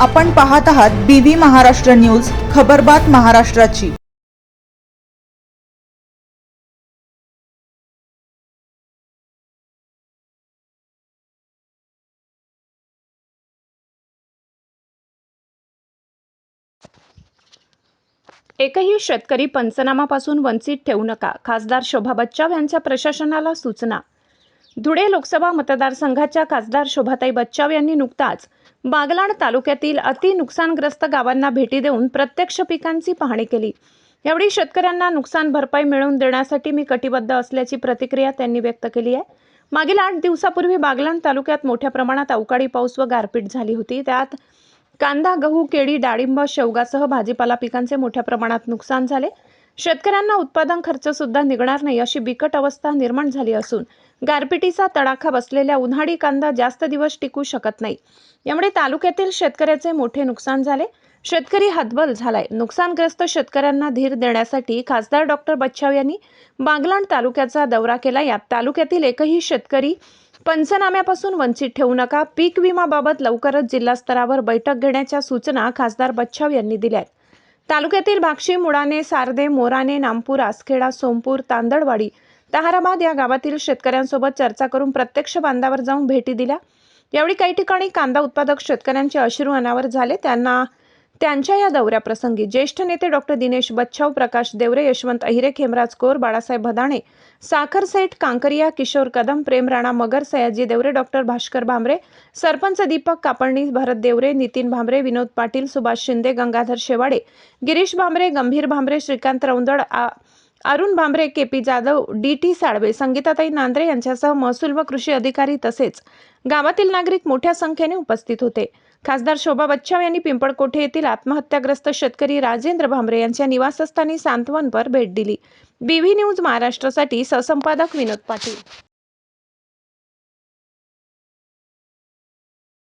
आपण पाहत आहात BV महाराष्ट्र न्यूज, खबरबात महाराष्ट्राची। एकही शेतकरी पंचनामापासून वंचित ठेवू नका, खासदार शोभा बच्चाव यांच्या प्रशासनाला सूचना। धुळे लोकसभा मतदारसंघाच्या खासदार शोभाताई बच्चाव यांनी नुकताच बागलाण तालुक्यातील अति नुकसानग्रस्त गावांना भेटी देऊन प्रत्यक्ष पिकांची पाहणी केली। यावेळी शेतकऱ्यांना नुकसान भरपाई मिळवून देण्यासाठी मी कटिबद्ध असल्याची प्रतिक्रिया त्यांनी व्यक्त केली आहे। मागील 8 दिवसापूर्वी बागलाण तालुक्यात मोठ्या प्रमाणात अवकाळी पाऊस व गारपीट झाली होती। त्यात कांदा, गहू, केळी, डाळिंब, शेवगासह भाजीपाला पिकांचे मोठ्या प्रमाणात नुकसान झाले। शेतकऱ्यांना उत्पादन खर्च सुद्धा निघणार नाही अशी बिकट अवस्था निर्माण झाली असून गारपिटीचा तडाखा बसलेल्या उन्हाळी कांदा जास्त दिवस टिकू शकत नाही। यामुळे तालुक्यातील शेतकऱ्याचे मोठे नुकसान झाले। शेतकरी हतबल झालाय। नुकसानग्रस्त शेतकऱ्यांना धीर देण्यासाठी खासदार डॉक्टर बच्चाव यांनी बागलाण तालुक्याचा दौरा केला। यात तालुक्यातील एकही शेतकरी पंचनाम्यापासून वंचित ठेवू नका, पीक विमाबाबत लवकरच जिल्हा स्तरावर बैठक घेण्याच्या सूचना खासदार बच्चाव यांनी दिल्या। तालुक्यातील भाक्षी, मुळाणे, सार्दे, मोराणे, नामपूर, आसखेडा, सोमपूर, तांदळवाडी, ताहाराबाद या गावातील शेतकऱ्यांसोबत चर्चा करून प्रत्यक्ष बांधावर जाऊन भेटी दिल्या। यावेळी काही ठिकाणी कांदा उत्पादक शेतकऱ्यांचे अश्रू अनावर झाले। त्यांच्या या दौऱ्याप्रसंगी ज्येष्ठ नेते डॉक्टर दिनेश बच्छाव, प्रकाश देवरे, यशवंत अहिरे, खेमराज कोर, बाळासाहेब भदाणे, साखर सेठ कांकरिया, किशोर कदम, प्रेम राणा मगर, सयाजी देवरे, डॉक्टर भास्कर भांबरे, सरपंच दीपक कापडणी, भरत देवरे, नितीन भांबरे, विनोद पाटील, सुभाष शिंदे, गंगाधर शेवाडे, गिरीश भांबरे, गंभीर भांबरे, श्रीकांत रौंदड, अरुण भांबरे, केपी जाधव, DT साळवे, संगीताताई नांद्रे यांच्यासह महसूल व कृषी अधिकारी तसेच गावातील नागरिक मोठ्या संख्येने उपस्थित होते। खासदार शोभा बच्चाव यांनी पिंपळकोठे येथील आत्महत्याग्रस्त शेतकरी राजेंद्र भांबरे यांच्या निवासस्थानी सांत्वनपर भेट दिली। BV न्यूज महाराष्ट्रासाठी सहसंपादक विनोद पाटील।